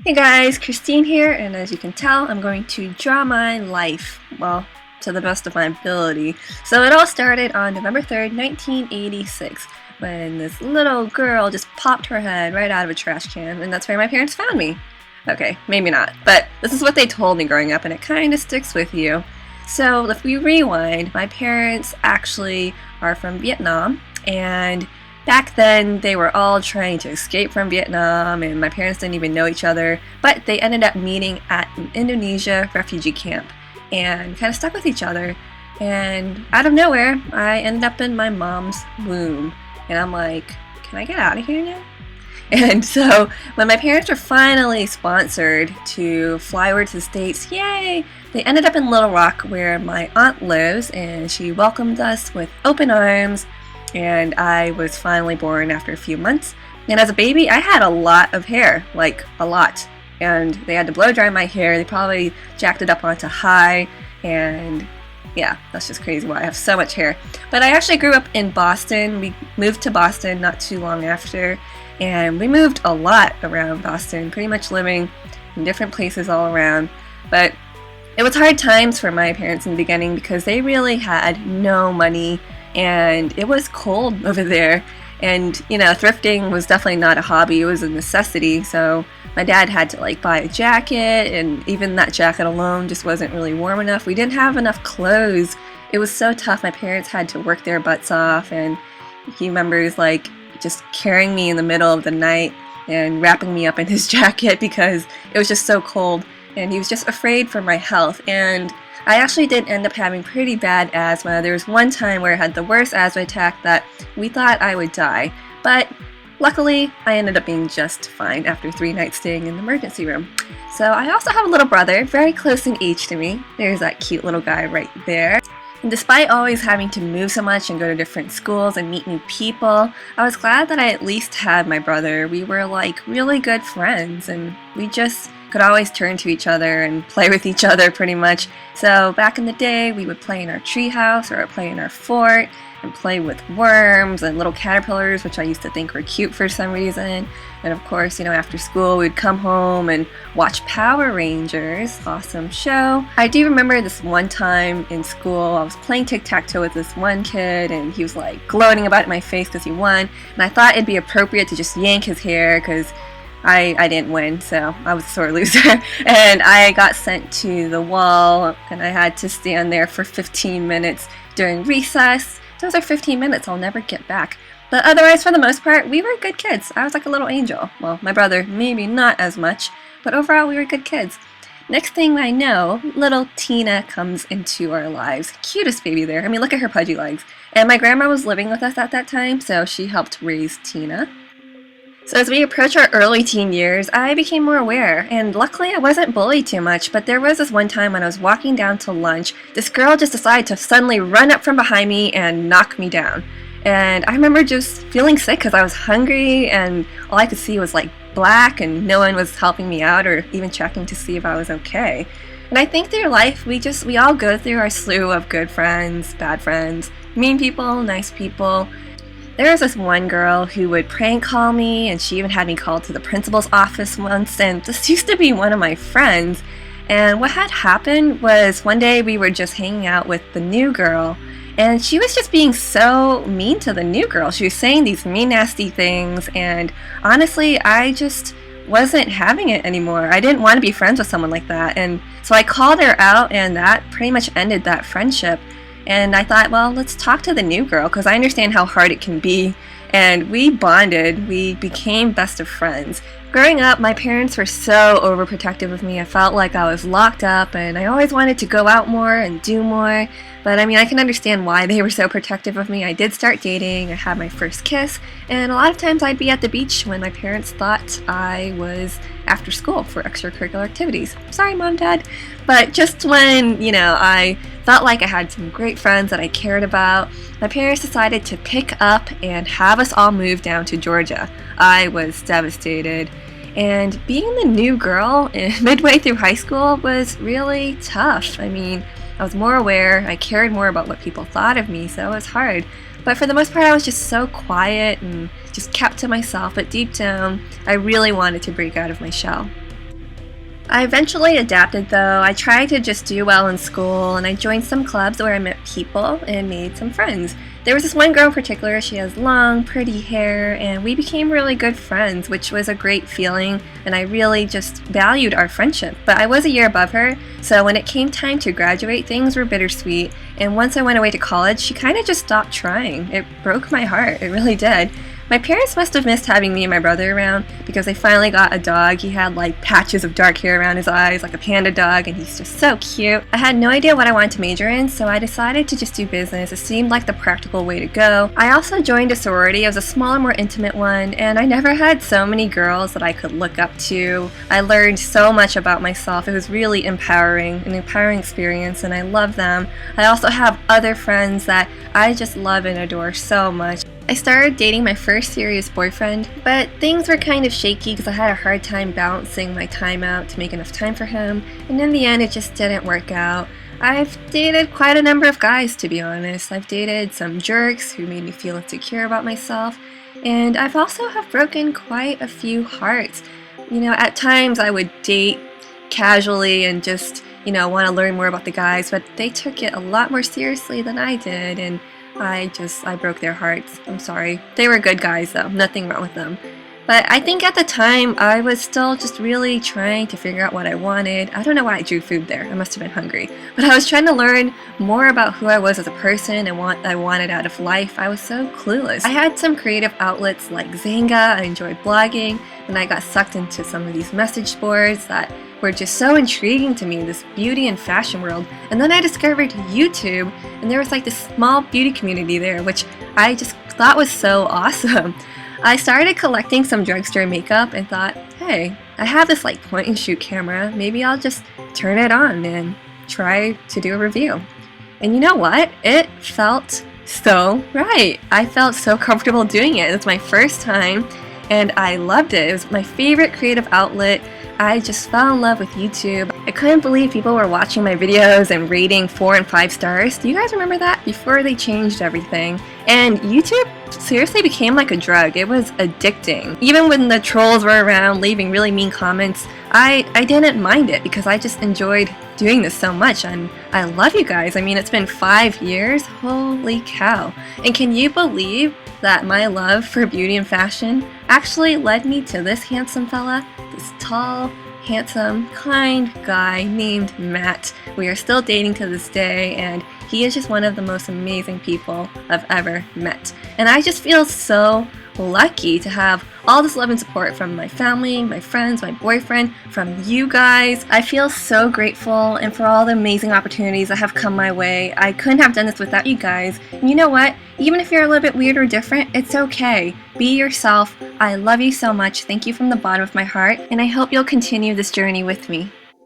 Hey guys, Christine here, and as you can tell, I'm going to draw my life, well, to the best of my ability. So it all started on November 3rd, 1986, when this little girl just popped her head right out of a trash can, and that's where my parents found me. Okay, maybe not, but this is what they told me growing up, and it kind of sticks with you. So if we rewind, my parents actually are from Vietnam, and back then, they were all trying to escape from Vietnam, and my parents didn't even know each other, but they ended up meeting at an Indonesia refugee camp and kind of stuck with each other. And out of nowhere, I ended up in my mom's womb. And I'm like, can I get out of here now? And so when my parents were finally sponsored to fly over to the States, yay! They ended up in Little Rock where my aunt lives, and she welcomed us with open arms. And I was finally born after a few months. And as a baby, I had a lot of hair, like a lot. And they had to blow dry my hair. They probably jacked it up onto high. And yeah, that's just crazy why I have so much hair. But I actually grew up in Boston. We moved to Boston not too long after. And we moved a lot around Boston, pretty much living in different places all around. But it was hard times for my parents in the beginning because they really had no money. And it was cold over there, and thrifting was definitely not a hobby, it was a necessity. So my dad had to buy a jacket, and even that jacket alone just wasn't really warm enough. We didn't have enough clothes. It was so tough. My parents had to work their butts off, and he remembers just carrying me in the middle of the night and wrapping me up in his jacket because it was just so cold, and he was just afraid for my health. And I actually did end up having pretty bad asthma. There was one time where I had the worst asthma attack that we thought I would die. But luckily, I ended up being just fine after 3 nights staying in the emergency room. So I also have a little brother, very close in age to me. There's that cute little guy right there. And despite always having to move so much and go to different schools and meet new people, I was glad that I at least had my brother. We were really good friends, and we just could always turn to each other and play with each other pretty much. So back in the day, we would play in our treehouse or play in our fort and play with worms and little caterpillars, which I used to think were cute for some reason. And of course, after school, we'd come home and watch Power Rangers. Awesome show. I do remember this one time in school, I was playing tic-tac-toe with this one kid, and he was gloating about it in my face because he won. And I thought it'd be appropriate to just yank his hair because I didn't win, so I was a sore loser. And I got sent to the wall, and I had to stand there for 15 minutes during recess. Those are 15 minutes I'll never get back. But otherwise, for the most part, we were good kids. I was like a little angel. Well, my brother, maybe not as much, but overall, we were good kids. Next thing I know, little Tina comes into our lives. Cutest baby there. I mean, look at her pudgy legs. And my grandma was living with us at that time, so she helped raise Tina. So as we approach our early teen years, I became more aware, and luckily I wasn't bullied too much, but there was this one time when I was walking down to lunch, this girl just decided to suddenly run up from behind me and knock me down. And I remember just feeling sick because I was hungry, and all I could see was black, and no one was helping me out or even checking to see if I was okay. And I think through life, we all go through our slew of good friends, bad friends, mean people, nice people. There was this one girl who would prank call me, and she even had me called to the principal's office once, and this used to be one of my friends. And what had happened was one day we were just hanging out with the new girl, and she was just being so mean to the new girl. She was saying these mean, nasty things, and honestly, I just wasn't having it anymore. I didn't want to be friends with someone like that, and so I called her out, and that pretty much ended that friendship. And I thought, well, let's talk to the new girl because I understand how hard it can be. And we bonded. We became best of friends. Growing up, my parents were so overprotective of me. I felt like I was locked up, and I always wanted to go out more and do more. But I mean, I can understand why they were so protective of me. I did start dating. I had my first kiss. And a lot of times I'd be at the beach when my parents thought I was after school for extracurricular activities. Sorry, Mom, Dad. But just when, I felt like I had some great friends that I cared about, my parents decided to pick up and have us all move down to Georgia. I was devastated. And being the new girl midway through high school was really tough. I mean, I was more aware, I cared more about what people thought of me, so it was hard. But for the most part, I was just so quiet and just kept to myself. But deep down, I really wanted to break out of my shell. I eventually adapted though. I tried to just do well in school, and I joined some clubs where I met people and made some friends. There was this one girl in particular. She has long, pretty hair, and we became really good friends, which was a great feeling, and I really just valued our friendship. But I was a year above her, so when it came time to graduate, things were bittersweet, and once I went away to college, she kind of just stopped trying. It broke my heart, it really did. My parents must have missed having me and my brother around because they finally got a dog. He had like patches of dark hair around his eyes like a panda dog, and he's just so cute. I had no idea what I wanted to major in, so I decided to just do business. It seemed like the practical way to go. I also joined a sorority. It was a smaller, more intimate one, and I never had so many girls that I could look up to. I learned so much about myself. It was really empowering, an empowering experience, and I love them. I also have other friends that I just love and adore so much. I started dating my first serious boyfriend, but things were kind of shaky because I had a hard time balancing my time out to make enough time for him, and in the end it just didn't work out. I've dated quite a number of guys, to be honest. I've dated some jerks who made me feel insecure about myself, and I've also have broken quite a few hearts. At times I would date casually and just, want to learn more about the guys, but they took it a lot more seriously than I did, and I broke their hearts. I'm sorry. They were good guys though, nothing wrong with them. But I think at the time I was still just really trying to figure out what I wanted. I don't know why I drew food there. I must have been hungry. But I was trying to learn more about who I was as a person and what I wanted out of life. I was so clueless. I had some creative outlets like Zanga. I enjoyed blogging, and I got sucked into some of these message boards that were just so intriguing to me, this beauty and fashion world. And then I discovered YouTube, and there was like this small beauty community there, which I just thought was so awesome. I started collecting some drugstore makeup and thought, hey, I have this like point and shoot camera, maybe I'll just turn it on and try to do a review. And you know what? It felt so right. I felt so comfortable doing it. It was my first time, and I loved it. It was my favorite creative outlet. I just fell in love with YouTube. I couldn't believe people were watching my videos and rating 4 and 5 stars. Do you guys remember that? Before they changed everything. And YouTube seriously became like a drug. It was addicting. Even when the trolls were around leaving really mean comments, I didn't mind it because I just enjoyed doing this so much, and I love you guys. I mean, it's been 5 years. Holy cow. And can you believe that my love for beauty and fashion actually led me to this handsome fella, this tall, handsome, kind guy named Matt. We are still dating to this day, and he is just one of the most amazing people I've ever met. And I just feel so lucky to have all this love and support from my family, my friends, my boyfriend, from you guys. I feel so grateful, and for all the amazing opportunities that have come my way. I couldn't have done this without you guys. And you know what? Even if you're a little bit weird or different, it's okay. Be yourself. I love you so much. Thank you from the bottom of my heart, and I hope you'll continue this journey with me.